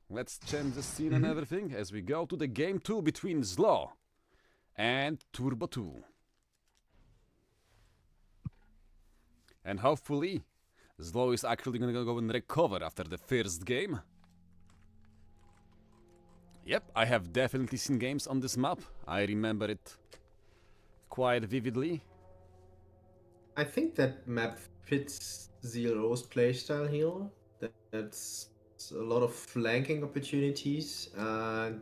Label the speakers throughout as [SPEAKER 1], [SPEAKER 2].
[SPEAKER 1] Let's change the scene and everything as we go to the game 2 between ZLO and Turbo2. And hopefully, ZLO is actually gonna go and recover after the first game. Yep, I have definitely seen games on this map. I remember it quite vividly.
[SPEAKER 2] I think that map fits ZLO's playstyle here. That's a lot of flanking opportunities, and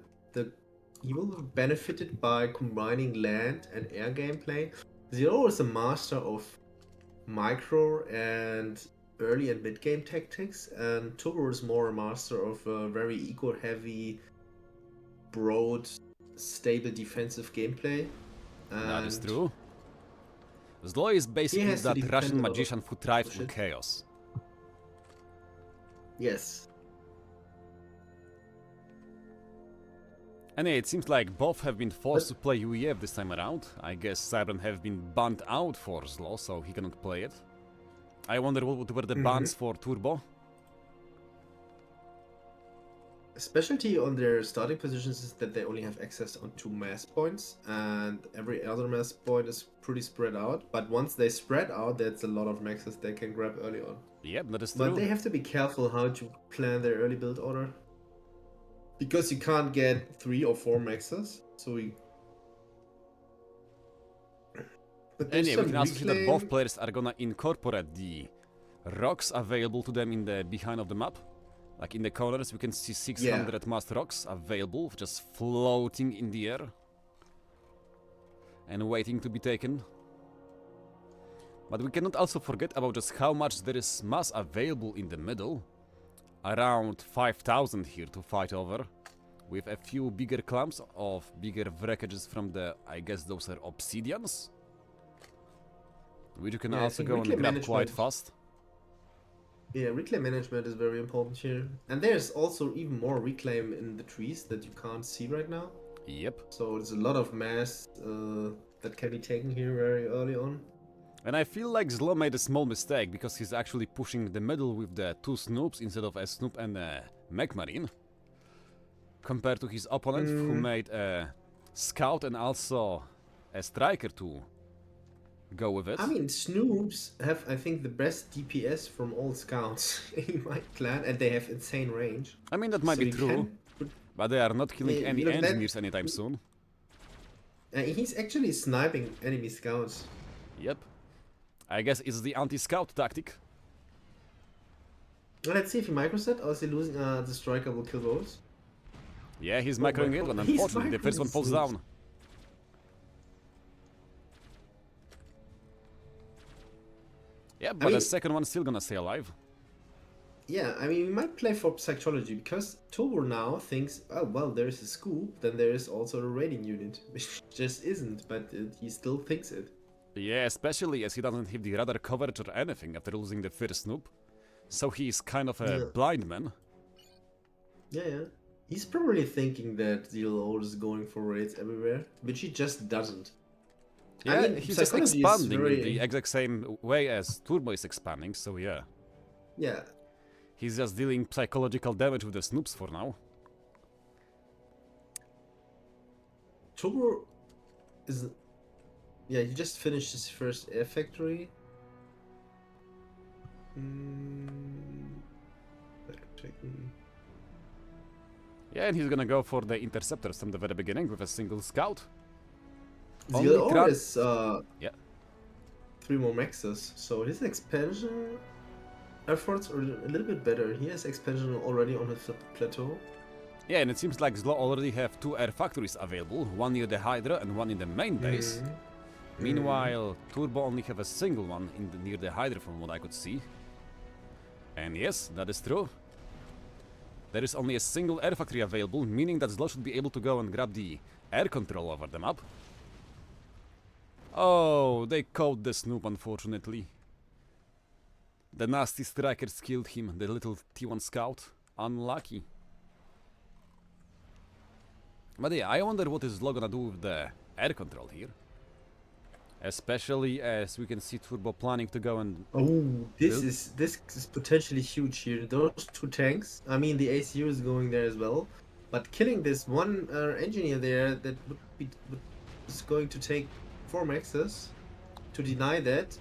[SPEAKER 2] he will be benefited by combining land and air gameplay. ZLO is a master of micro and early and mid game tactics, and Turbo is more a master of a very eco-heavy, broad, stable defensive gameplay.
[SPEAKER 1] That is true. ZLO is basically that Russian magician who thrives on chaos.
[SPEAKER 2] Yes.
[SPEAKER 1] And yeah, it seems like both have been forced to play UEF this time around. I guess Siren have been banned out for ZLO, so he cannot play it. I wonder what were the bans for Turbo.
[SPEAKER 2] A specialty on their starting positions is that they only have access on 2 mass points, and every other mass point is pretty spread out. But once they spread out, that's a lot of maxes they can grab early on.
[SPEAKER 1] Yep, that is true.
[SPEAKER 2] But they have to be careful how to plan their early build order, because you can't get 3 or 4 maxes. So
[SPEAKER 1] and yeah, we can also see that both players are gonna incorporate the rocks available to them in the behind of the map. Like in the corners, we can see 600 mast rocks available, just floating in the air and waiting to be taken. But we cannot also forget about just how much there is mass available in the middle. Around 5,000 here to fight over, with a few bigger clumps of bigger wreckages from the, I guess those are obsidians, which you can also go and grab quite fast.
[SPEAKER 2] Yeah, reclaim management is very important here. And there's also even more reclaim in the trees that you can't see right now.
[SPEAKER 1] Yep.
[SPEAKER 2] So there's a lot of mass that can be taken here very early on.
[SPEAKER 1] And I feel like ZLO made a small mistake, because he's actually pushing the middle with the 2 snoops instead of a snoop and a mech marine. Compared to his opponent, who made a scout and also a striker to go with it.
[SPEAKER 2] I mean, snoops have, I think, the best DPS from all scouts in my clan, and they have insane range.
[SPEAKER 1] I mean, that might be true, but they are not killing any engineers anytime soon.
[SPEAKER 2] He's actually sniping enemy scouts.
[SPEAKER 1] Yep. I guess it's the anti-scout tactic.
[SPEAKER 2] Let's see if he micros it, or is he losing the striker will kill both?
[SPEAKER 1] Yeah, he's microing it, and unfortunately the first one falls down. Yeah, but the second one's still gonna stay alive.
[SPEAKER 2] Yeah, I mean, we might play for psychology, because Turbo now thinks, oh, well, there is a scoop, then there is also a raiding unit, which just isn't, but he still thinks it.
[SPEAKER 1] Yeah, especially as he doesn't have the radar coverage or anything after losing the first snoop. So he's kind of a blind man.
[SPEAKER 2] Yeah. He's probably thinking that ZLO is going for raids everywhere, which he just doesn't.
[SPEAKER 1] Yeah, I mean, he's just expanding in the exact same way as Turbo is expanding, so yeah.
[SPEAKER 2] Yeah.
[SPEAKER 1] He's just dealing psychological damage with the snoops for now.
[SPEAKER 2] Turbo is... Yeah, he just finished his first air factory.
[SPEAKER 1] Yeah, and he's gonna go for the interceptors from the very beginning with a single scout.
[SPEAKER 2] ZLO is 3 more maxes, so his expansion efforts are a little bit better. He has expansion already on his plateau.
[SPEAKER 1] Yeah, and it seems like ZLO already have 2 air factories available, one near the Hydra and one in the main base. Meanwhile, Turbo only have a single one near the Hydra from what I could see. And yes, that is true. There is only a single air factory available, meaning that ZLO should be able to go and grab the air control over the map. Oh, they caught the snoop, unfortunately. The nasty strikers killed him, the little T1 scout. Unlucky. But yeah, I wonder what is ZLO gonna do with the air control here. Especially as we can see Turbo planning to go and
[SPEAKER 2] Oh, this
[SPEAKER 1] build.
[SPEAKER 2] is potentially huge here. Those two tanks. I mean, the ACU is going there as well, but killing this one engineer there that is going to take 4 maxes to deny that.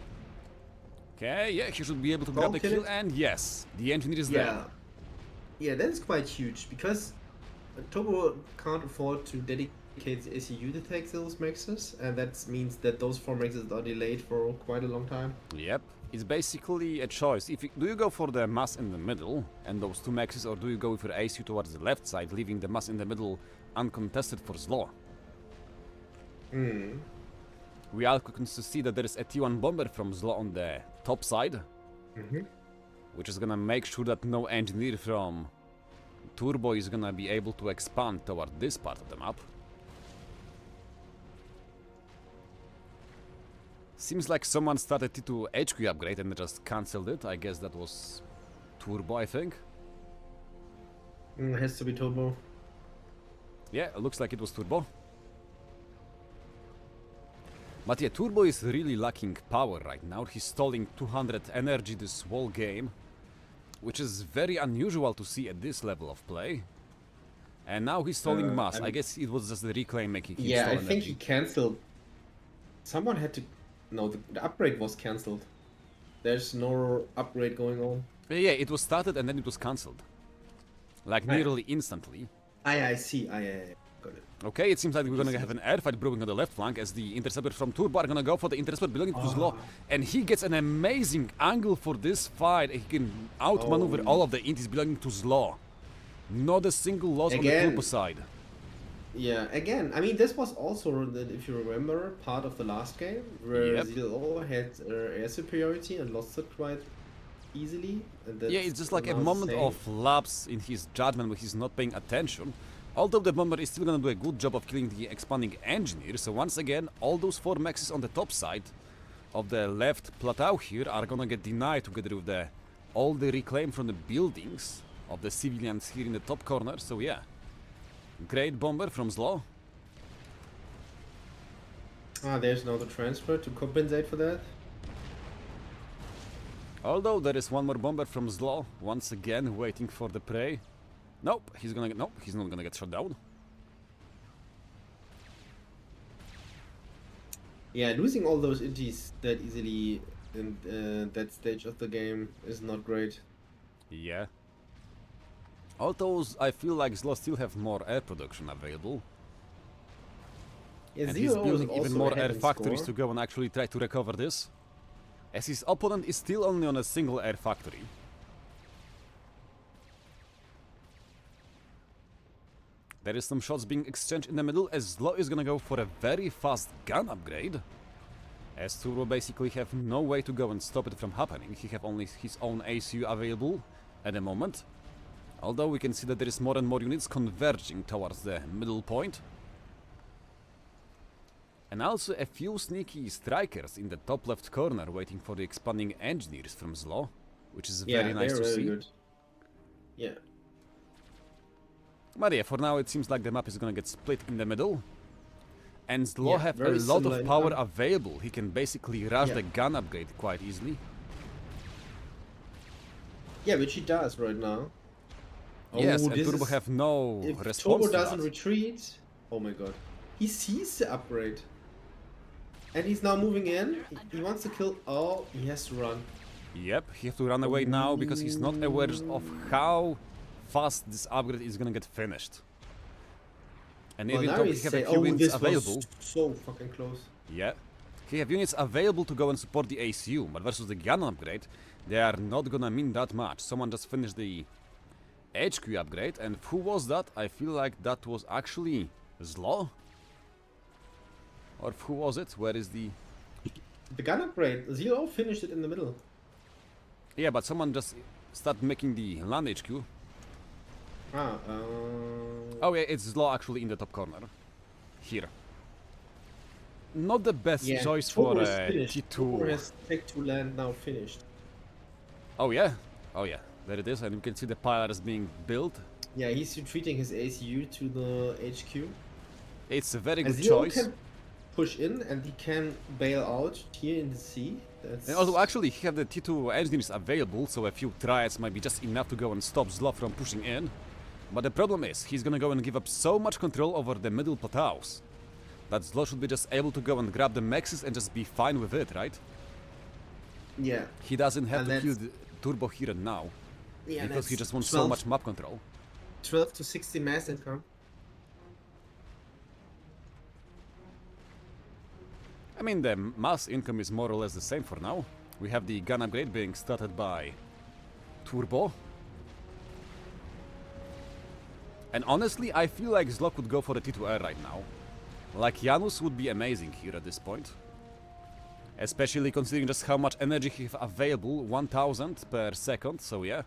[SPEAKER 1] Okay, yeah, he should be able to
[SPEAKER 2] Go
[SPEAKER 1] grab the
[SPEAKER 2] kill
[SPEAKER 1] kill,
[SPEAKER 2] it.
[SPEAKER 1] and yes, the engineer is there.
[SPEAKER 2] Yeah, yeah, that is quite huge because Turbo can't afford to dedicate the ACU to take those maxes, and that means that those 4 maxes are delayed for quite a long time.
[SPEAKER 1] Yep, it's basically a choice. Do you go for the mass in the middle and those 2 maxes, or do you go for ACU towards the left side, leaving the mass in the middle uncontested for ZLO?
[SPEAKER 2] Hmm.
[SPEAKER 1] We are going to see that there is a T1 bomber from ZLO on the top side, which is gonna make sure that no engineer from Turbo is gonna be able to expand toward this part of the map. Seems like someone started T2 HQ upgrade and just cancelled it. I guess that was Turbo, I think.
[SPEAKER 2] Has to be Turbo.
[SPEAKER 1] Yeah, it looks like it was Turbo. But yeah, Turbo is really lacking power right now. He's stalling 200 energy this whole game, which is very unusual to see at this level of play. And now he's stalling mass. I guess it was just the reclaim making him
[SPEAKER 2] Yeah,
[SPEAKER 1] stall
[SPEAKER 2] I think he
[SPEAKER 1] energy.
[SPEAKER 2] cancelled. Someone had to. No, the upgrade was cancelled. There's no upgrade going on.
[SPEAKER 1] Yeah, it was started and then it was cancelled. Like nearly instantly.
[SPEAKER 2] I see. I got it.
[SPEAKER 1] Okay, it seems like we're gonna have an airfight brewing on the left flank as the interceptor from Turbo are gonna go for the interceptor belonging to ZLO. And he gets an amazing angle for this fight. He can outmaneuver all of the intis belonging to ZLO. Not a single loss on the Turbo side.
[SPEAKER 2] Yeah, again, I mean, this was also, if you remember, part of the last game, where ZLO had air superiority and lost it quite easily. And
[SPEAKER 1] Yeah, it's just like a moment of lapse in his judgment where he's not paying attention. Although the bomber is still gonna do a good job of killing the expanding engineer, so once again, all those 4 maxes on the top side of the left plateau here are gonna get denied together with all the reclaim from the buildings of the civilians here in the top corner, so yeah. Great bomber from ZLO.
[SPEAKER 2] There's now the transfer to compensate for that.
[SPEAKER 1] Although there is one more bomber from ZLO, once again waiting for the prey. Nope, he's not gonna get shot down.
[SPEAKER 2] Yeah, losing all those intis that easily in that stage of the game is not great.
[SPEAKER 1] Yeah. Although I feel like ZLO still have more air production available.
[SPEAKER 2] Yeah,
[SPEAKER 1] And he's building even more air factories
[SPEAKER 2] score.
[SPEAKER 1] to go and actually try to recover this. As his opponent is still only on a single air factory. There is some shots being exchanged in the middle as ZLO is gonna go for a very fast gun upgrade. As Turbo basically have no way to go and stop it from happening. He have only his own ACU available at the moment. Although we can see that there is more and more units converging towards the middle point. And also a few sneaky strikers in the top left corner waiting for the expanding engineers from ZLO, which is very nice to see.
[SPEAKER 2] Good. Yeah.
[SPEAKER 1] But yeah, for now it seems like the map is gonna get split in the middle. And ZLO have a lot of power available. He can basically rush the gun upgrade quite easily.
[SPEAKER 2] Yeah, which he does right now.
[SPEAKER 1] Yes, and Turbo have no
[SPEAKER 2] if
[SPEAKER 1] response
[SPEAKER 2] Turbo
[SPEAKER 1] to
[SPEAKER 2] doesn't
[SPEAKER 1] that.
[SPEAKER 2] retreat, oh my god. He sees the upgrade. And he's now moving in. He wants to kill. Oh, he has to run.
[SPEAKER 1] Yep, he have to run away now because he's not aware of how fast this upgrade is gonna get finished. And even though he have a few units available,
[SPEAKER 2] so fucking close.
[SPEAKER 1] Yeah, he have units available to go and support the ACU, but versus the gun upgrade, they are not gonna mean that much. Someone just finished the HQ upgrade, and who was that? I feel like that was actually ZLO? Or who was it? Where is the...
[SPEAKER 2] The gun upgrade, ZLO finished it in the middle.
[SPEAKER 1] Yeah, but someone just started making the land HQ. Oh yeah, it's ZLO actually in the top corner. Here. Not the best choice for T2.
[SPEAKER 2] Turbo has Tech 2 land now finished.
[SPEAKER 1] Oh yeah? Oh yeah, there it is, and you can see the pillars being built.
[SPEAKER 2] Yeah, he's retreating his ACU to the HQ.
[SPEAKER 1] It's a very good choice.
[SPEAKER 2] push in and he can bail out here in the sea. That's...
[SPEAKER 1] And also, actually, he have the T2 engineers available, so a few trials might be just enough to go and stop ZLO from pushing in. But the problem is, he's gonna go and give up so much control over the middle plateaus that ZLO should be just able to go and grab the mexes and just be fine with it, right?
[SPEAKER 2] Yeah.
[SPEAKER 1] He doesn't have
[SPEAKER 2] And
[SPEAKER 1] to kill
[SPEAKER 2] that's-
[SPEAKER 1] the Turbo here and now,
[SPEAKER 2] Yeah,
[SPEAKER 1] because he
[SPEAKER 2] that's
[SPEAKER 1] just wants
[SPEAKER 2] 12
[SPEAKER 1] so much map control.
[SPEAKER 2] 12 to 60 mass income.
[SPEAKER 1] I mean, the mass income is more or less the same for now. We have the gun upgrade being started by Turbo. And honestly, I feel like ZLO could go for the T2R right now. Like, Janus would be amazing here at this point. Especially considering just how much energy he have available, 1000 per second, so yeah.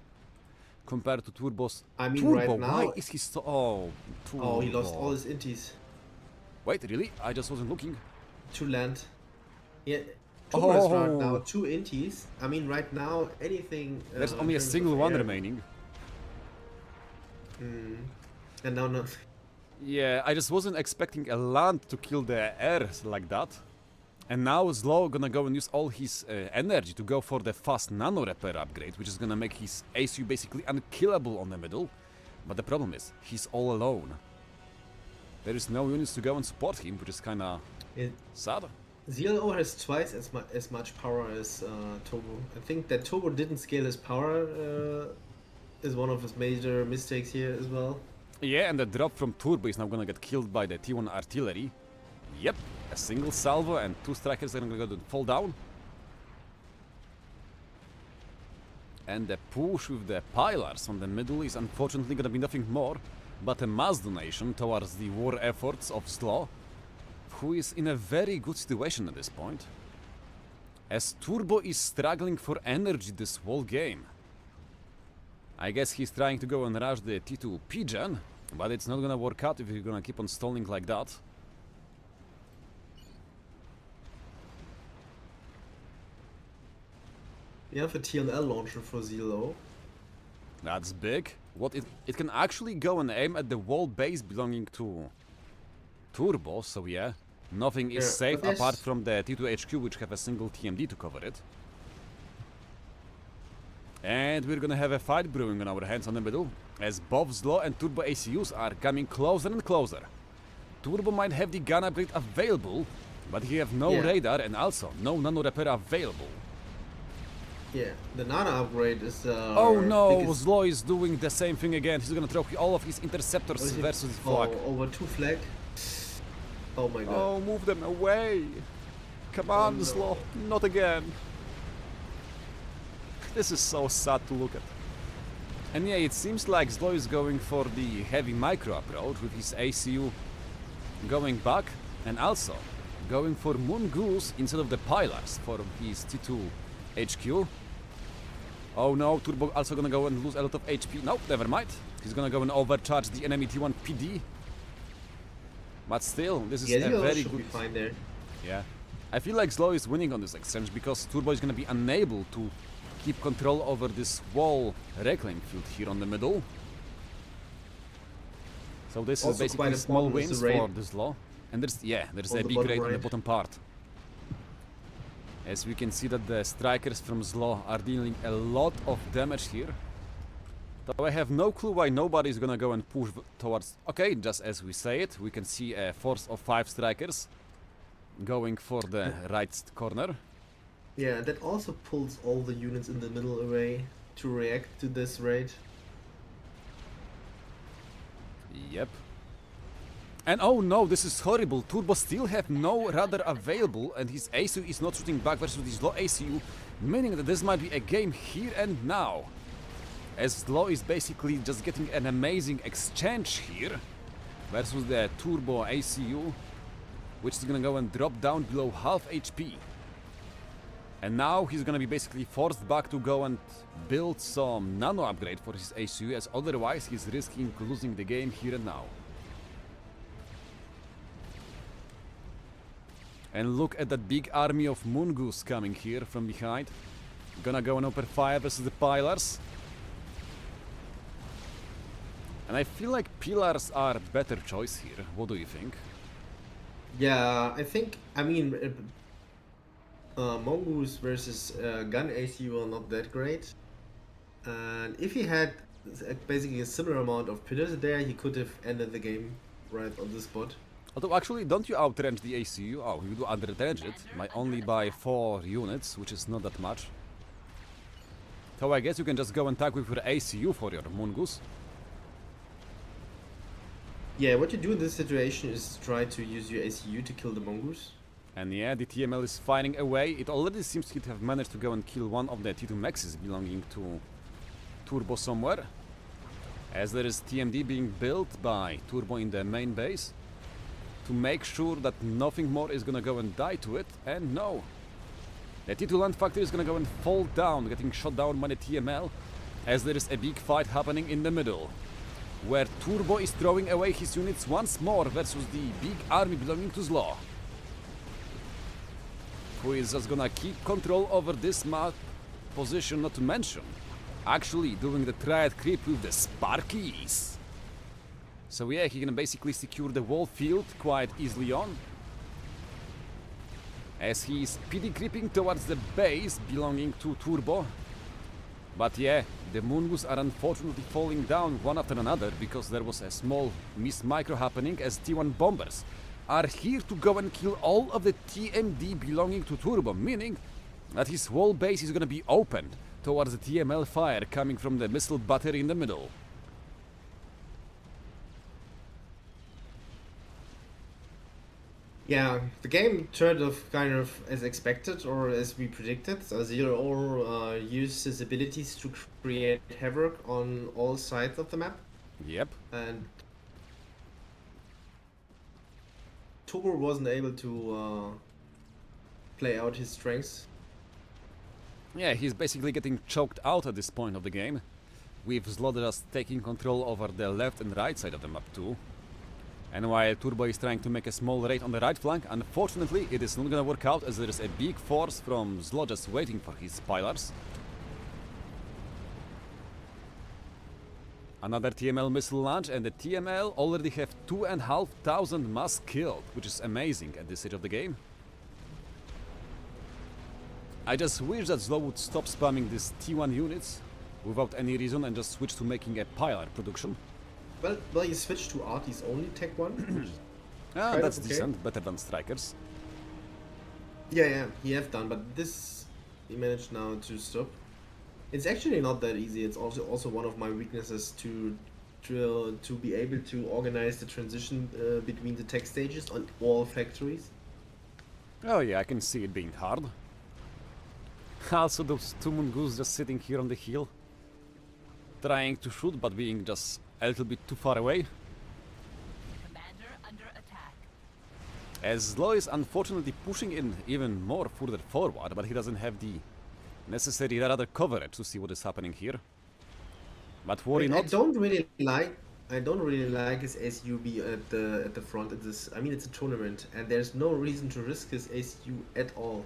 [SPEAKER 1] Compared to Turbo's...
[SPEAKER 2] I mean,
[SPEAKER 1] Turbo,
[SPEAKER 2] right now...
[SPEAKER 1] why is he so... Oh, Turbo.
[SPEAKER 2] Oh, he lost all his intis
[SPEAKER 1] Wait, really? I just wasn't looking.
[SPEAKER 2] to land. Yeah, Turbo has right
[SPEAKER 1] Oh.
[SPEAKER 2] now 2 intis. I mean, right now, anything...
[SPEAKER 1] There's
[SPEAKER 2] in
[SPEAKER 1] only a
[SPEAKER 2] terms
[SPEAKER 1] single
[SPEAKER 2] of
[SPEAKER 1] one
[SPEAKER 2] air-
[SPEAKER 1] remaining.
[SPEAKER 2] And now not...
[SPEAKER 1] Yeah, I just wasn't expecting a land to kill the air like that. And now ZLO gonna go and use all his energy to go for the fast nano repair upgrade, which is gonna make his ACU basically unkillable on the middle. But the problem is, he's all alone. There is no units to go and support him, which is kinda
[SPEAKER 2] It,
[SPEAKER 1] sad.
[SPEAKER 2] ZLO has twice as much power as Turbo. I think that Turbo didn't scale his power is one of his major mistakes here as well.
[SPEAKER 1] Yeah, and the drop from Turbo is now gonna get killed by the T1 artillery. Yep, a single salvo and 2 strikers are gonna go to fall down. And the push with the pillars on the middle is unfortunately gonna be nothing more but a mass donation towards the war efforts of ZLO, who is in a very good situation at this point, as Turbo is struggling for energy this whole game. I guess he's trying to go and rush the T2 Pigeon, but it's not gonna work out if you're gonna keep on stalling like that.
[SPEAKER 2] We have a TNL launcher for ZLO.
[SPEAKER 1] That's big. What it can actually go and aim at the wall base belonging to Turbo, so yeah. Nothing is
[SPEAKER 2] Yeah,
[SPEAKER 1] safe
[SPEAKER 2] but there's-
[SPEAKER 1] apart from the T2 HQ, which have a single TMD to cover it. And we're gonna have a fight brewing on our hands on the middle, as both ZLO and Turbo ACUs are coming closer and closer. Turbo might have the gun upgrade available, but he have no
[SPEAKER 2] Yeah.
[SPEAKER 1] radar and also no nano repair available.
[SPEAKER 2] Yeah, the Nana upgrade is
[SPEAKER 1] Oh no,
[SPEAKER 2] biggest...
[SPEAKER 1] ZLO is doing the same thing again. He's gonna throw all of his interceptors
[SPEAKER 2] What is it?
[SPEAKER 1] versus the flag.
[SPEAKER 2] over 2 flag. Oh my god.
[SPEAKER 1] Oh, move them away! Come on,
[SPEAKER 2] no.
[SPEAKER 1] ZLO, not again! This is so sad to look at. And yeah, it seems like ZLO is going for the heavy micro approach with his ACU going back and also going for Moon Goose instead of the pillars for his T2 HQ. Oh no, Turbo also gonna go and lose a lot of HP. Nope, never mind. He's gonna go and overcharge the enemy T1 PD. But still, this is
[SPEAKER 2] Yeah,
[SPEAKER 1] a
[SPEAKER 2] ZLO
[SPEAKER 1] very
[SPEAKER 2] should
[SPEAKER 1] good...
[SPEAKER 2] be fine there.
[SPEAKER 1] Yeah. I feel like ZLO is winning on this exchange because Turbo is gonna be unable to keep control over this wall reclaim field here on the middle. So this is
[SPEAKER 2] Also
[SPEAKER 1] basically
[SPEAKER 2] quite
[SPEAKER 1] small
[SPEAKER 2] important is
[SPEAKER 1] wins
[SPEAKER 2] the raid
[SPEAKER 1] for this ZLO. And there's
[SPEAKER 2] on
[SPEAKER 1] a
[SPEAKER 2] the
[SPEAKER 1] big
[SPEAKER 2] bottom
[SPEAKER 1] raid on the
[SPEAKER 2] right.
[SPEAKER 1] bottom part. As we can see that the strikers from ZLO are dealing a lot of damage here. Though I have no clue why nobody is gonna go and push towards... Okay, just as we say it, we can see a force of 5 strikers going for the right corner.
[SPEAKER 2] Yeah, that also pulls all the units in the middle away to react to this raid.
[SPEAKER 1] Yep. And oh no, this is horrible. Turbo still have no radar available and his ACU is not shooting back versus his low ACU, meaning that this might be a game here and now. As ZLO is basically just getting an amazing exchange here versus the Turbo ACU, which is gonna go and drop down below half HP. And now he's gonna be basically forced back to go and build some nano upgrade for his ACU, as otherwise he's risking losing the game here and now. And look at that big army of Moon Goose coming here from behind. Gonna go and open fire versus the pillars. And I feel like pillars are a better choice here. What do you think?
[SPEAKER 2] Yeah, I think, I mean, Mongoose versus Gun ACU are not that great. And if he had basically a similar amount of pillars there, he could have ended the game right on the spot.
[SPEAKER 1] Although actually, don't you outrange the ACU? Oh, you do underrange it, by only by 4 units, which is not that much. So I guess you can just go and tag with your ACU for your Mongoose.
[SPEAKER 2] Yeah, what you do in this situation is try to use your ACU to kill the Mongoose.
[SPEAKER 1] And yeah, the TML is firing away. It already seems to have managed to go and kill one of the T2 Maxes belonging to Turbo somewhere. As there is TMD being built by Turbo in the main base to make sure that nothing more is gonna go and die to it. And no, the T2 Land Factory is gonna go and fall down, getting shot down by the TML, as there is a big fight happening in the middle, where Turbo is throwing away his units once more versus the big army belonging to ZLO, who is just gonna keep control over this map position, not to mention actually doing the triad creep with the Sparkies. So yeah, he can basically secure the wall field quite easily on, as he is PD creeping towards the base belonging to Turbo. But yeah, the Mongoose are unfortunately falling down one after another because there was a small miss micro happening, as T1 bombers are here to go and kill all of the TMD belonging to Turbo, meaning that his whole base is gonna be opened towards the TML fire coming from the missile battery in the middle.
[SPEAKER 2] Yeah, the game turned off kind of as expected or as we predicted. So ZLO used his abilities to create havoc on all sides of the map.
[SPEAKER 1] Yep.
[SPEAKER 2] And Turbo wasn't able to play out his strengths.
[SPEAKER 1] Yeah, he's basically getting choked out at this point of the game, with ZLO just taking control over the left and right side of the map too. And while Turbo is trying to make a small raid on the right flank, unfortunately it is not gonna work out, as there is a big force from ZLO just waiting for his pillars. Another TML missile launch, and the TML already have 2,500 mass killed, which is amazing at this stage of the game. I just wish that ZLO would stop spamming these T1 units without any reason and just switch to making a pillar production.
[SPEAKER 2] Well, you switched to Artie's only Tech 1.
[SPEAKER 1] Ah, that's
[SPEAKER 2] okay.
[SPEAKER 1] decent, better than Strikers.
[SPEAKER 2] Yeah, he have done, but this he managed now to stop. It's actually not that easy. It's also one of my weaknesses to be able to organize the transition between the tech stages on all factories.
[SPEAKER 1] Oh yeah, I can see it being hard. Also those two Mongoose just sitting here on the hill, trying to shoot but being just a little bit too far away.
[SPEAKER 3] Commander under attack.
[SPEAKER 1] As ZLO is unfortunately pushing in even more further forward, but he doesn't have the necessary radar coverage to see what is happening here. But worry not.
[SPEAKER 2] I don't really like his SUB at the front of this. I mean, it's a tournament, and there's no reason to risk his SU at all.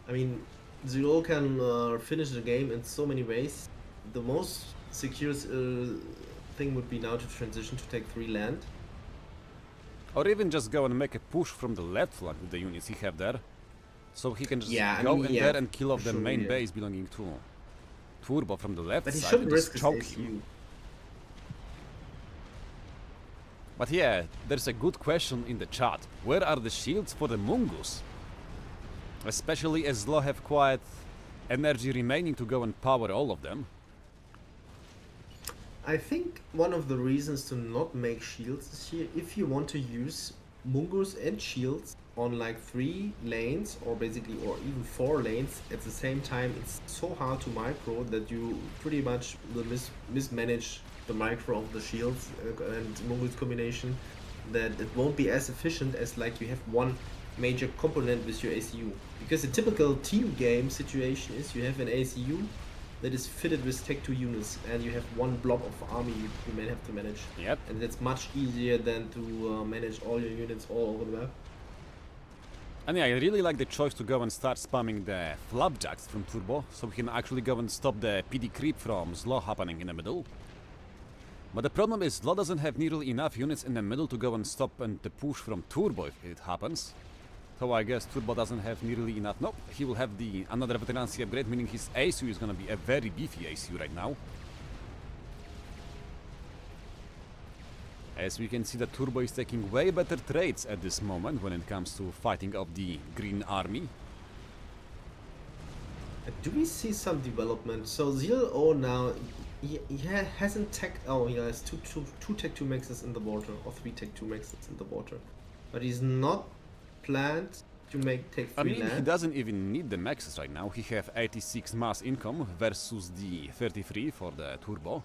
[SPEAKER 2] I mean, ZLO can finish the game in so many ways. The most secure thing would be now to transition to take 3 land.
[SPEAKER 1] Or even just go and make a push from the left flank with the units he have there. So he can just go in there and kill off the main base belonging to Turbo from the left
[SPEAKER 2] but he
[SPEAKER 1] side
[SPEAKER 2] shouldn't
[SPEAKER 1] and just
[SPEAKER 2] risk
[SPEAKER 1] choke
[SPEAKER 2] his
[SPEAKER 1] him.
[SPEAKER 2] SU.
[SPEAKER 1] But yeah, there's a good question in the chat. Where are the shields for the Mongoose? Especially as ZLO have quite energy remaining to go and power all of them.
[SPEAKER 2] I think one of the reasons to not make shields is here, if you want to use Mongoose and shields on like 3 lanes or even 4 lanes at the same time, it's so hard to micro that you pretty much will mismanage the micro of the shields and Mongoose combination, that it won't be as efficient as like you have one major component with your ACU. Because a typical team game situation is you have an ACU that is fitted with Tech 2 units, and you have one blob of army you may have to manage.
[SPEAKER 1] Yep.
[SPEAKER 2] And that's much easier than to manage all your units all over the map.
[SPEAKER 1] And yeah, I really like the choice to go and start spamming the flapjacks from Turbo, so we can actually go and stop the PD creep from ZLO happening in the middle. But the problem is ZLO doesn't have nearly enough units in the middle to go and stop and the push from Turbo if it happens. So I guess Turbo doesn't have nearly enough. Nope, he will have the another veterancy upgrade, meaning his ACU is gonna be a very beefy ACU right now. As we can see that Turbo is taking way better trades at this moment when it comes to fighting off the Green Army.
[SPEAKER 2] Do we see some development? So ZLO now, he hasn't tech. Oh, he has two Tech 2 maxes in the water, or 3 Tech 2 maxes in the water, but he's not planned to make Tech 3
[SPEAKER 1] I mean,
[SPEAKER 2] land.
[SPEAKER 1] he doesn't even need the maxes right now. He have 86 mass income versus the 33 for the Turbo.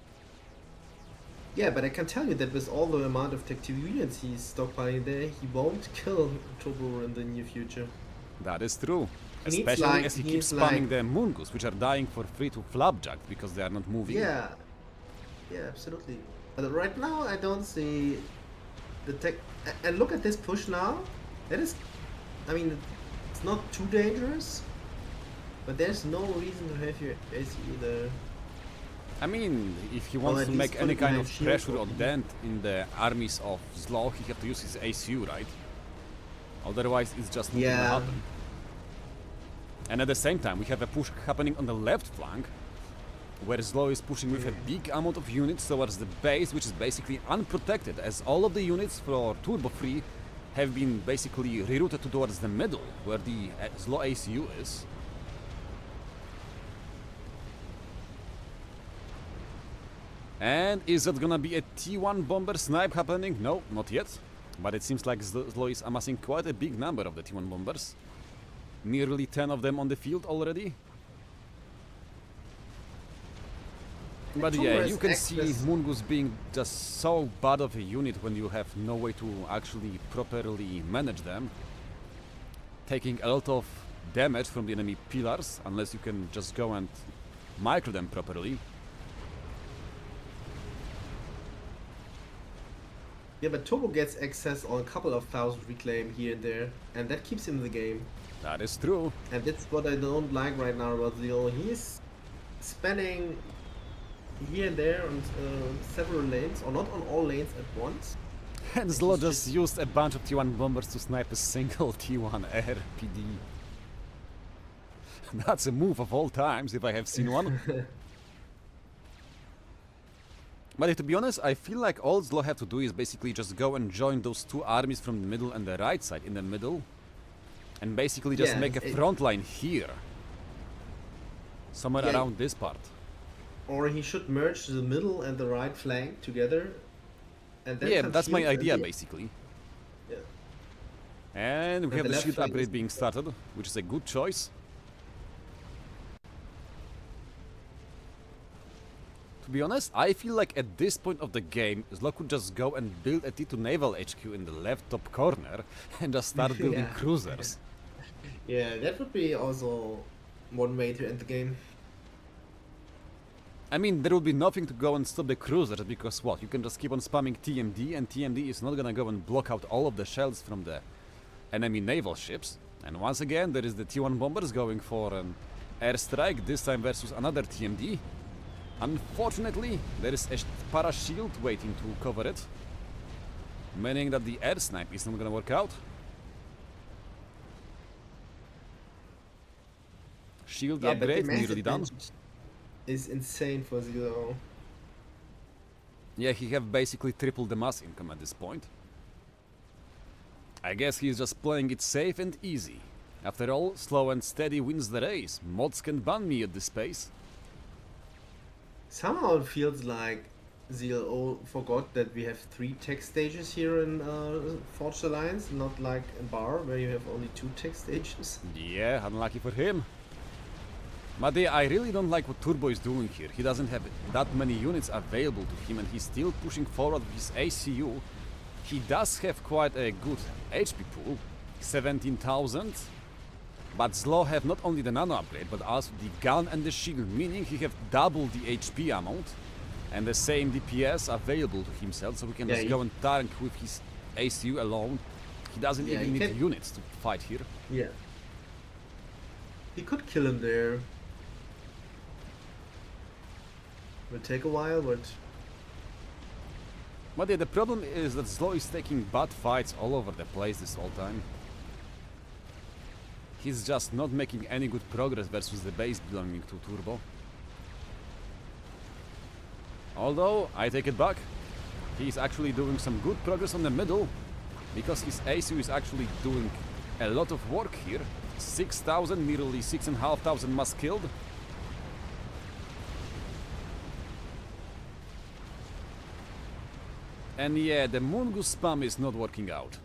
[SPEAKER 2] Yeah, but I can tell you that with all the amount of Tech 2 units he's stockpiling there, he won't kill Turbo in the near future.
[SPEAKER 1] That is true.
[SPEAKER 2] He needs,
[SPEAKER 1] Especially
[SPEAKER 2] like-
[SPEAKER 1] as he
[SPEAKER 2] he
[SPEAKER 1] keeps
[SPEAKER 2] needs,
[SPEAKER 1] spamming
[SPEAKER 2] like-
[SPEAKER 1] the Moongoose, which are dying for free to Flapjack because they are not moving.
[SPEAKER 2] Yeah, absolutely. But right now, I don't see the Tech. And look at this push now. That is, I mean, it's not too dangerous, but there's no reason to have your ACU there.
[SPEAKER 1] I mean, if he wants
[SPEAKER 2] at
[SPEAKER 1] to
[SPEAKER 2] least
[SPEAKER 1] make
[SPEAKER 2] put
[SPEAKER 1] any
[SPEAKER 2] it
[SPEAKER 1] kind
[SPEAKER 2] behind
[SPEAKER 1] of
[SPEAKER 2] shield
[SPEAKER 1] pressure
[SPEAKER 2] or-
[SPEAKER 1] or dent in the armies of ZLO, he have to use his ACU, right? Otherwise, it's just not gonna
[SPEAKER 2] Yeah.
[SPEAKER 1] happen. And at the same time, we have a push happening on the left flank, where ZLO is pushing with a big amount of units towards the base, which is basically unprotected, as all of the units for Turbo 3 have been basically rerouted towards the middle, where the ZLO ACU is. And is that gonna be a T1 bomber snipe happening? No, not yet. But it seems like ZLO is amassing quite a big number of the T1 bombers. Nearly 10 of them on the field already. But
[SPEAKER 2] Turbo
[SPEAKER 1] yeah,
[SPEAKER 2] has
[SPEAKER 1] you can see
[SPEAKER 2] access-
[SPEAKER 1] Moongoose being just so bad of a unit when you have no way to actually properly manage them. Taking a lot of damage from the enemy pillars, unless you can just go and micro them properly.
[SPEAKER 2] Yeah, but Turbo gets access on a couple of thousand reclaim here and there, and that keeps him in the game.
[SPEAKER 1] That is true.
[SPEAKER 2] And that's what I don't like right now about ZLO. He's spanning here and there on several lanes, or not on all lanes at once.
[SPEAKER 1] And ZLO just used a bunch of T1 bombers to snipe a single T1 air PD. That's a move of all times, if I have seen one. But to be honest, I feel like all ZLO have to do is basically just go and join those two armies from the middle and the right side in the middle. And basically just
[SPEAKER 2] Yeah,
[SPEAKER 1] make a
[SPEAKER 2] it-
[SPEAKER 1] front line here. Somewhere
[SPEAKER 2] Yeah.
[SPEAKER 1] around this part.
[SPEAKER 2] Or he should merge the middle and the right flank together. And then
[SPEAKER 1] Yeah,
[SPEAKER 2] some
[SPEAKER 1] that's my
[SPEAKER 2] shields and
[SPEAKER 1] idea
[SPEAKER 2] the-
[SPEAKER 1] basically.
[SPEAKER 2] Yeah.
[SPEAKER 1] And we
[SPEAKER 2] And
[SPEAKER 1] have
[SPEAKER 2] the
[SPEAKER 1] the
[SPEAKER 2] left
[SPEAKER 1] shield
[SPEAKER 2] flank
[SPEAKER 1] upgrade
[SPEAKER 2] is-
[SPEAKER 1] being started, which is a good choice. To be honest, I feel like at this point of the game, ZLO could just go and build a T2 naval HQ in the left top corner and just start building
[SPEAKER 2] Yeah.
[SPEAKER 1] cruisers.
[SPEAKER 2] Yeah, that would be also one way to end the game.
[SPEAKER 1] I mean, there will be nothing to go and stop the cruisers because, what, you can just keep on spamming TMD and TMD is not gonna go and block out all of the shells from the enemy naval ships. And once again, there is the T1 bombers going for an airstrike, this time versus another TMD. Unfortunately, there is a para shield waiting to cover it, meaning that the air snipe is not gonna work out. Shield
[SPEAKER 2] Yeah, but the
[SPEAKER 1] upgrade
[SPEAKER 2] mass
[SPEAKER 1] nearly done.
[SPEAKER 2] advantage is insane for ZLO.
[SPEAKER 1] Yeah, he have basically tripled the mass income at this point. I guess he's just playing it safe and easy. After all, slow and steady wins the race. Mods can ban me at this pace.
[SPEAKER 2] Somehow it feels like ZLO forgot that we have 3 tech stages here in Forged Alliance, not like in Bar where you have only 2 tech stages.
[SPEAKER 1] Yeah, unlucky for him. But yeah, I really don't like what Turbo is doing here. He doesn't have that many units available to him and he's still pushing forward with his ACU. He does have quite a good HP pool, 17,000. But ZLO have not only the nano upgrade, but also the gun and the shield, meaning he have double the HP amount and the same DPS available to himself, so we can
[SPEAKER 2] Yeah,
[SPEAKER 1] just
[SPEAKER 2] he-
[SPEAKER 1] go and tank with his ACU alone. He doesn't
[SPEAKER 2] Yeah,
[SPEAKER 1] even
[SPEAKER 2] he
[SPEAKER 1] need
[SPEAKER 2] can-
[SPEAKER 1] units to fight here.
[SPEAKER 2] Yeah. He could kill him there. Will take a while, but
[SPEAKER 1] But yeah, the problem is that ZLO is taking bad fights all over the place this whole time. He's just not making any good progress versus the base belonging to Turbo. Although, I take it back, he's actually doing some good progress on the middle, because his ACU is actually doing a lot of work here. 6,000, nearly 6,500 mass killed. And yeah, the Moongoose spam is not working out.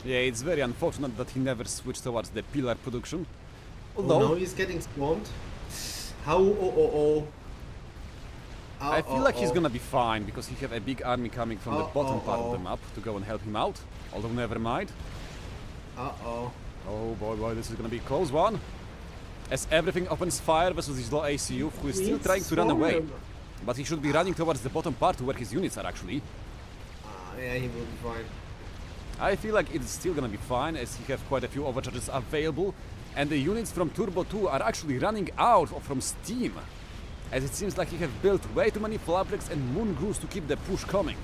[SPEAKER 1] Yeah, it's very unfortunate that he never switched towards the pillar production. Although,
[SPEAKER 2] Oh, now he's getting swarmed. How? Oh.
[SPEAKER 1] I feel like he's gonna be fine, because he have a big army coming from the bottom part of the map to go and help him out. Although, never mind.
[SPEAKER 2] Uh-oh.
[SPEAKER 1] Oh boy, this is gonna be a close one. As everything opens fire versus his low ACU, who is still trying to run away. But he should be running towards the bottom part where his units are actually.
[SPEAKER 2] Yeah, he will be fine.
[SPEAKER 1] I feel like it's still gonna be fine, as he have quite a few overcharges available. And the units from Turbo2 are actually running out from steam. As it seems like he have built way too many Flaplex and Moongoose to keep the push coming.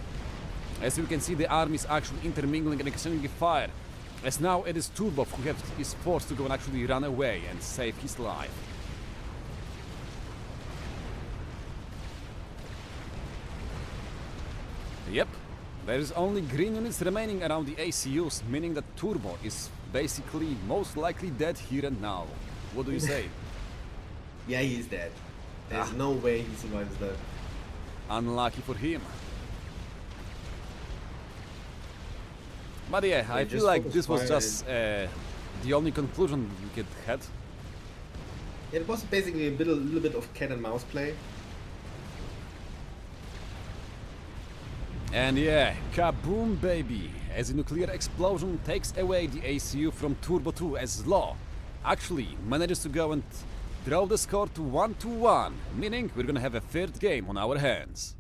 [SPEAKER 1] As you can see, the army is actually intermingling and exchanging fire. As now it is Turbo who is forced to go and actually run away and save his life. Yep, there is only green units remaining around the ACUs, meaning that Turbo is basically most likely dead here and now. What do you say?
[SPEAKER 2] Yeah, he's dead. There's no way he survives that.
[SPEAKER 1] Unlucky for him. But yeah, I feel like this was just the only conclusion we could had.
[SPEAKER 2] It was basically a little bit of cat and mouse play.
[SPEAKER 1] And yeah, kaboom baby! As a nuclear explosion takes away the ACU from Turbo2, as ZLO actually manages to go and draw the score to 1-1, meaning we're gonna have a third game on our hands.